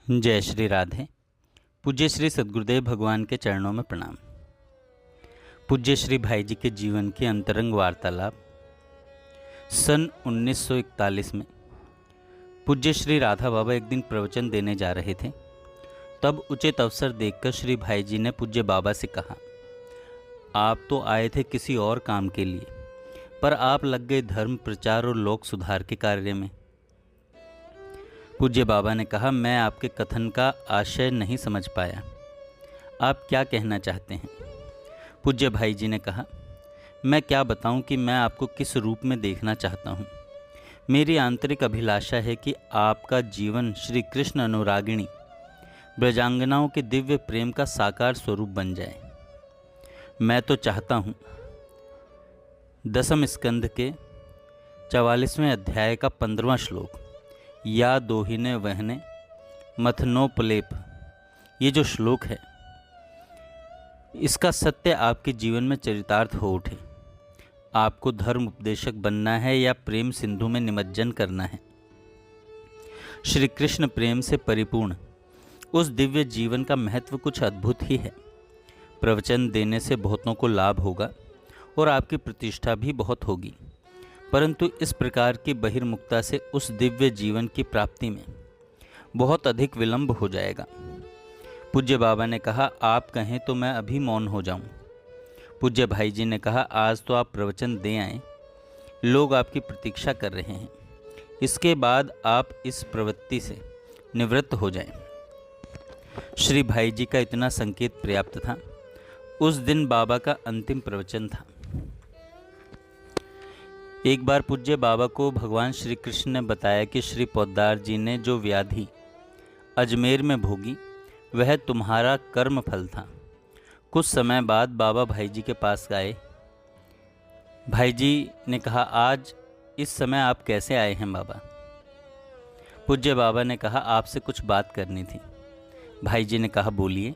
जय श्री राधे। पूज्य श्री सद्गुरुदेव भगवान के चरणों में प्रणाम। पूज्य श्री भाई जी के जीवन की अंतरंग वार्तालाप। सन 1941 में पूज्य श्री राधा बाबा एक दिन प्रवचन देने जा रहे थे। तब उचित अवसर देखकर श्री भाई जी ने पूज्य बाबा से कहा, आप तो आए थे किसी और काम के लिए, पर आप लग गए धर्म प्रचार और लोक सुधार के कार्य में। पूज्य बाबा ने कहा, मैं आपके कथन का आशय नहीं समझ पाया, आप क्या कहना चाहते हैं। पूज्य भाई जी ने कहा, मैं क्या बताऊं कि मैं आपको किस रूप में देखना चाहता हूं। मेरी आंतरिक अभिलाषा है कि आपका जीवन श्री कृष्ण अनुरागिणी ब्रजांगनाओं के दिव्य प्रेम का साकार स्वरूप बन जाए। मैं तो चाहता हूं 10वें स्कंध के 44वें अध्याय का 15वां श्लोक, या दोहिने वहने मथनोपलेप, ये जो श्लोक है इसका सत्य आपके जीवन में चरितार्थ हो उठे। आपको धर्म उपदेशक बनना है या प्रेम सिंधु में निमज्जन करना है। श्री कृष्ण प्रेम से परिपूर्ण उस दिव्य जीवन का महत्व कुछ अद्भुत ही है। प्रवचन देने से बहुतों को लाभ होगा और आपकी प्रतिष्ठा भी बहुत होगी, परंतु इस प्रकार की बहिर्मुखता से उस दिव्य जीवन की प्राप्ति में बहुत अधिक विलंब हो जाएगा। पूज्य बाबा ने कहा, आप कहें तो मैं अभी मौन हो जाऊं। पूज्य भाई जी ने कहा, आज तो आप प्रवचन दे आए, लोग आपकी प्रतीक्षा कर रहे हैं, इसके बाद आप इस प्रवृत्ति से निवृत्त हो जाएं। श्री भाई जी का इतना संकेत पर्याप्त था। उस दिन बाबा का अंतिम प्रवचन था। एक बार पूज्य बाबा को भगवान श्री कृष्ण ने बताया कि श्री पोद्दार जी ने जो व्याधि अजमेर में भोगी वह तुम्हारा कर्म फल था। कुछ समय बाद बाबा भाई जी के पास आए। भाई जी ने कहा, आज इस समय आप कैसे आए हैं बाबा। पूज्य बाबा ने कहा, आपसे कुछ बात करनी थी। भाई जी ने कहा, बोलिए।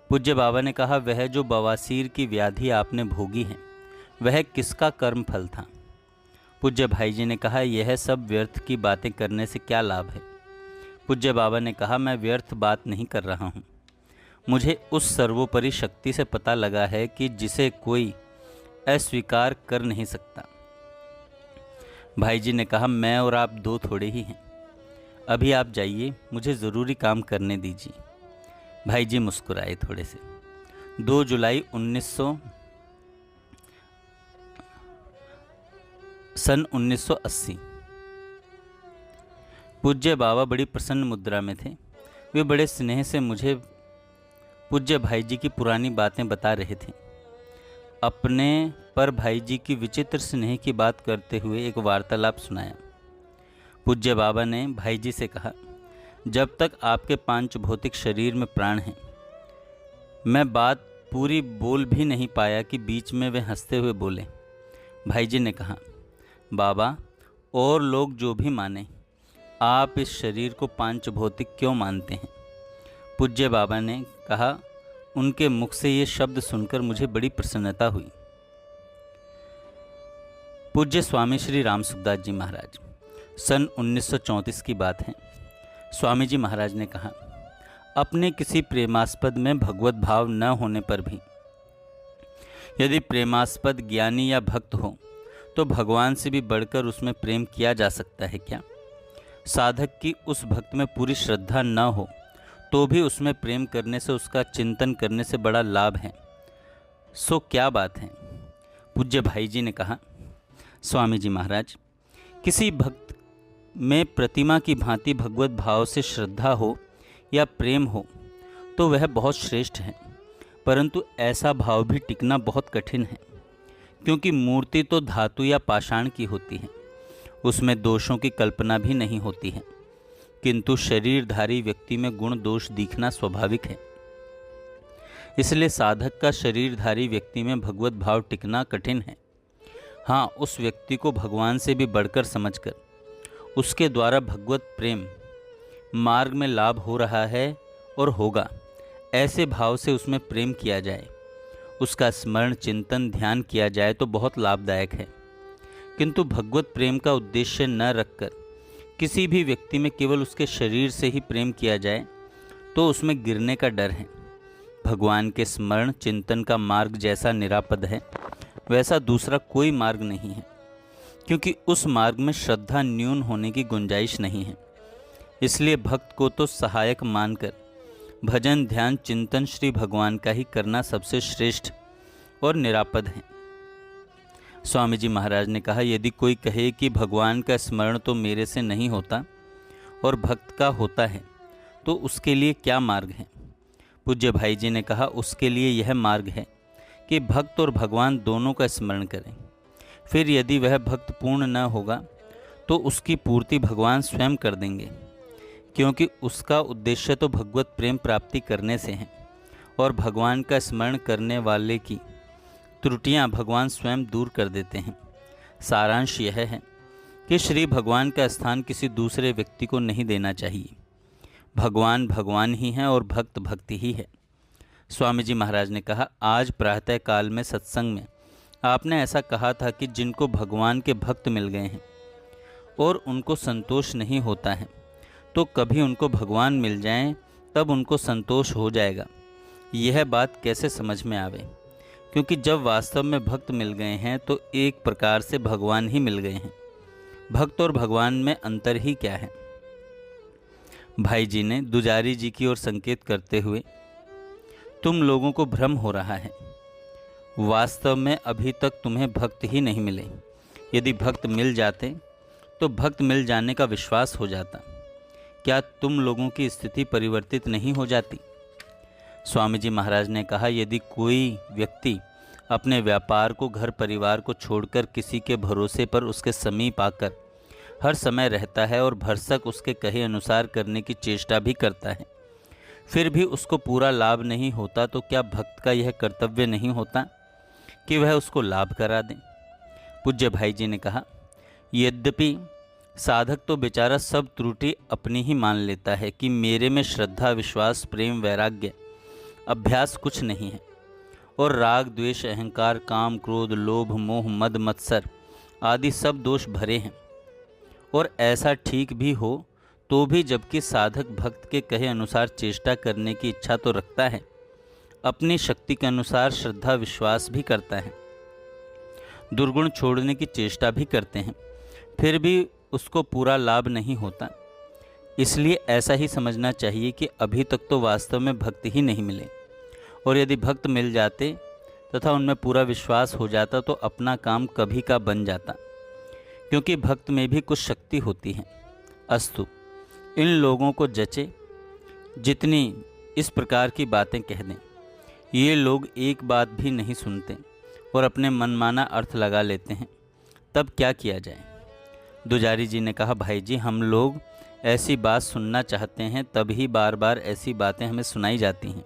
पूज्य बाबा ने कहा, वह जो बवासीर की व्याधि आपने भोगी है वह किसका कर्म फल था। पूज्य भाई जी ने कहा, यह सब व्यर्थ की बातें करने से क्या लाभ है। पूज्य बाबा ने कहा, मैं व्यर्थ बात नहीं कर रहा हूँ। मुझे उस सर्वोपरि शक्ति से पता लगा है कि जिसे कोई अस्वीकार कर नहीं सकता। भाई जी ने कहा, मैं और आप दो थोड़े ही हैं। अभी आप जाइए, मुझे ज़रूरी काम करने दीजिए। भाई जी मुस्कुराए थोड़े से। 2 जुलाई 1980। पूज्य बाबा बड़ी प्रसन्न मुद्रा में थे। वे बड़े स्नेह से मुझे पूज्य भाई जी की पुरानी बातें बता रहे थे। अपने पर भाई जी की विचित्र स्नेह की बात करते हुए एक वार्तालाप सुनाया। पूज्य बाबा ने भाई जी से कहा, जब तक आपके पांच भौतिक शरीर में प्राण हैं, मैं बात पूरी बोल भी नहीं पाया कि बीच में वे हंसते हुए बोले। भाई जी ने कहा, बाबा, और लोग जो भी माने, आप इस शरीर को पांच भौतिक क्यों मानते हैं। पूज्य बाबा ने कहा, उनके मुख से ये शब्द सुनकर मुझे बड़ी प्रसन्नता हुई। पूज्य स्वामी श्री राम सुखदास जी महाराज, सन 1934 की बात है। स्वामी जी महाराज ने कहा, अपने किसी प्रेमास्पद में भगवत भाव न होने पर भी यदि प्रेमास्पद ज्ञानी या भक्त हो तो भगवान से भी बढ़कर उसमें प्रेम किया जा सकता है क्या। साधक की उस भक्त में पूरी श्रद्धा न हो तो भी उसमें प्रेम करने से, उसका चिंतन करने से बड़ा लाभ है। सो क्या बात है। पूज्य भाई जी ने कहा, स्वामी जी महाराज, किसी भक्त में प्रतिमा की भांति भगवत भाव से श्रद्धा हो या प्रेम हो तो वह बहुत श्रेष्ठ है, परंतु ऐसा भाव भी टिकना बहुत कठिन है, क्योंकि मूर्ति तो धातु या पाषाण की होती है, उसमें दोषों की कल्पना भी नहीं होती है, किंतु शरीरधारी व्यक्ति में गुण दोष दिखना स्वाभाविक है। इसलिए साधक का शरीरधारी व्यक्ति में भगवत भाव टिकना कठिन है। हाँ, उस व्यक्ति को भगवान से भी बढ़कर समझकर उसके द्वारा भगवत प्रेम मार्ग में लाभ हो रहा है और होगा, ऐसे भाव से उसमें प्रेम किया जाए, उसका स्मरण चिंतन ध्यान किया जाए तो बहुत लाभदायक है। किंतु भगवत प्रेम का उद्देश्य न रखकर किसी भी व्यक्ति में केवल उसके शरीर से ही प्रेम किया जाए तो उसमें गिरने का डर है। भगवान के स्मरण चिंतन का मार्ग जैसा निरापद है, वैसा दूसरा कोई मार्ग नहीं है, क्योंकि उस मार्ग में श्रद्धा न्यून होने की गुंजाइश नहीं है। इसलिए भक्त को तो सहायक मानकर भजन ध्यान चिंतन श्री भगवान का ही करना सबसे श्रेष्ठ और निरापद है। स्वामी जी महाराज ने कहा, यदि कोई कहे कि भगवान का स्मरण तो मेरे से नहीं होता और भक्त का होता है, तो उसके लिए क्या मार्ग है? पूज्य भाई जी ने कहा, उसके लिए यह मार्ग है कि भक्त और भगवान दोनों का स्मरण करें। फिर यदि वह भक्त पूर्ण न होगा तो उसकी पूर्ति भगवान स्वयं कर देंगे, क्योंकि उसका उद्देश्य तो भगवत प्रेम प्राप्ति करने से है और भगवान का स्मरण करने वाले की त्रुटियां भगवान स्वयं दूर कर देते हैं। सारांश यह है कि श्री भगवान का स्थान किसी दूसरे व्यक्ति को नहीं देना चाहिए। भगवान भगवान ही हैं और भक्त भक्ति ही है। स्वामी जी महाराज ने कहा, आज प्रातः काल में सत्संग में आपने ऐसा कहा था कि जिनको भगवान के भक्त मिल गए हैं और उनको संतोष नहीं होता है, तो कभी उनको भगवान मिल जाएं तब उनको संतोष हो जाएगा। यह बात कैसे समझ में आवे? क्योंकि जब वास्तव में भक्त मिल गए हैं तो एक प्रकार से भगवान ही मिल गए हैं। भक्त और भगवान में अंतर ही क्या है? भाई जी ने दुजारी जी की ओर संकेत करते हुए, तुम लोगों को भ्रम हो रहा है। वास्तव में अभी तक तुम्हें भक्त ही नहीं मिले। यदि भक्त मिल जाते तो भक्त मिल जाने का विश्वास हो जाता। क्या तुम लोगों की स्थिति परिवर्तित नहीं हो जाती? स्वामी जी महाराज ने कहा, यदि कोई व्यक्ति अपने व्यापार को घर परिवार को छोड़कर किसी के भरोसे पर उसके समीप आकर हर समय रहता है और भरसक उसके कहे अनुसार करने की चेष्टा भी करता है, फिर भी उसको पूरा लाभ नहीं होता, तो क्या भक्त का यह कर्तव्य नहीं होता कि वह उसको लाभ करा दें? पूज्य भाई जी ने कहा, यद्यपि साधक तो बेचारा सब त्रुटि अपनी ही मान लेता है कि मेरे में श्रद्धा विश्वास प्रेम वैराग्य अभ्यास कुछ नहीं है और राग द्वेष अहंकार काम क्रोध लोभ मोह मद मत्सर आदि सब दोष भरे हैं, और ऐसा ठीक भी हो तो भी जबकि साधक भक्त के कहे अनुसार चेष्टा करने की इच्छा तो रखता है, अपनी शक्ति के अनुसार श्रद्धा विश्वास भी करता है, दुर्गुण छोड़ने की चेष्टा भी करते हैं, फिर भी उसको पूरा लाभ नहीं होता। इसलिए ऐसा ही समझना चाहिए कि अभी तक तो वास्तव में भक्त ही नहीं मिले, और यदि भक्त मिल जाते तथा उनमें पूरा विश्वास हो जाता तो अपना काम कभी का बन जाता, क्योंकि भक्त में भी कुछ शक्ति होती है। अस्तु, इन लोगों को जचे जितनी इस प्रकार की बातें कह दें। ये लोग एक बात भी नहीं सुनते और अपने मनमाना अर्थ लगा लेते हैं, तब क्या किया जाए? दुजारी जी ने कहा, भाई जी, हम लोग ऐसी बात सुनना चाहते हैं, तभी बार बार ऐसी बातें हमें सुनाई जाती हैं।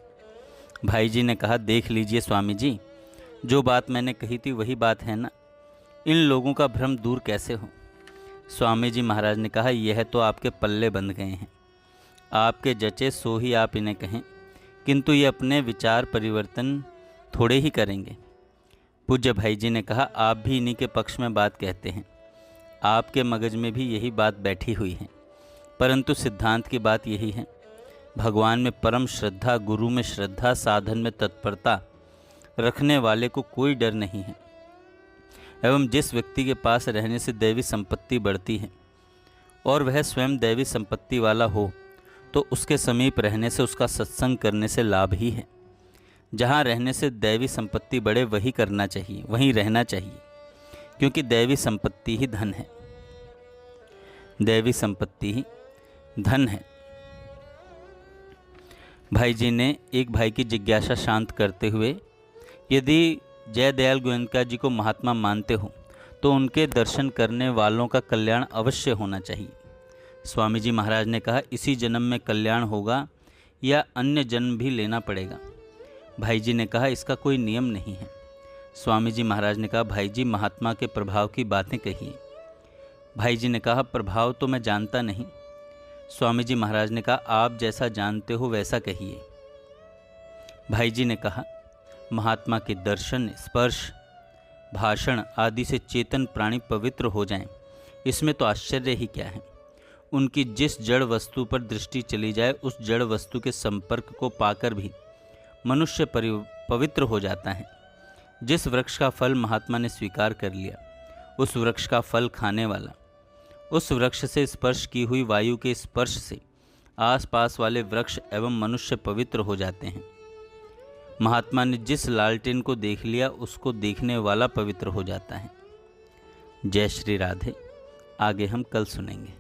भाई जी ने कहा, देख लीजिए स्वामी जी, जो बात मैंने कही थी वही बात है ना। इन लोगों का भ्रम दूर कैसे हो? स्वामी जी महाराज ने कहा, यह तो आपके पल्ले बंध गए हैं। आपके जचे सो ही आप इन्हें कहें, किंतु ये अपने विचार परिवर्तन थोड़े ही करेंगे। पूज्य भाई जी ने कहा, आप भी इन्हीं के पक्ष में बात कहते हैं। आपके मगज में भी यही बात बैठी हुई है, परंतु सिद्धांत की बात यही है, भगवान में परम श्रद्धा, गुरु में श्रद्धा, साधन में तत्परता रखने वाले को कोई डर नहीं है। एवं जिस व्यक्ति के पास रहने से दैवी संपत्ति बढ़ती है और वह स्वयं दैवी संपत्ति वाला हो, तो उसके समीप रहने से, उसका सत्संग करने से लाभ ही है। जहाँ रहने से दैवी संपत्ति बढ़े वही करना चाहिए, वहीं रहना चाहिए, क्योंकि दैवी संपत्ति ही धन है। दैवी संपत्ति ही धन है। भाई जी ने एक भाई की जिज्ञासा शांत करते हुए, यदि जय दयाल गोयनका जी को महात्मा मानते हो तो उनके दर्शन करने वालों का कल्याण अवश्य होना चाहिए। स्वामी जी महाराज ने कहा, इसी जन्म में कल्याण होगा या अन्य जन्म भी लेना पड़ेगा? भाई जी ने कहा, इसका कोई नियम नहीं है। स्वामी जी महाराज ने कहा, भाई जी, महात्मा के प्रभाव की बातें कहिए। भाई जी ने कहा, प्रभाव तो मैं जानता नहीं। स्वामी जी महाराज ने कहा, आप जैसा जानते हो वैसा कहिए। भाई जी ने कहा, महात्मा के दर्शन स्पर्श भाषण आदि से चेतन प्राणी पवित्र हो जाएं, इसमें तो आश्चर्य ही क्या है। उनकी जिस जड़ वस्तु पर दृष्टि चली जाए उस जड़ वस्तु के संपर्क को पाकर भी मनुष्य पवित्र हो जाता है। जिस वृक्ष का फल महात्मा ने स्वीकार कर लिया, उस वृक्ष का फल खाने वाला, उस वृक्ष से स्पर्श की हुई वायु के स्पर्श से आसपास वाले वृक्ष एवं मनुष्य पवित्र हो जाते हैं। महात्मा ने जिस लालटेन को देख लिया, उसको देखने वाला पवित्र हो जाता है। जय श्री राधे। आगे हम कल सुनेंगे।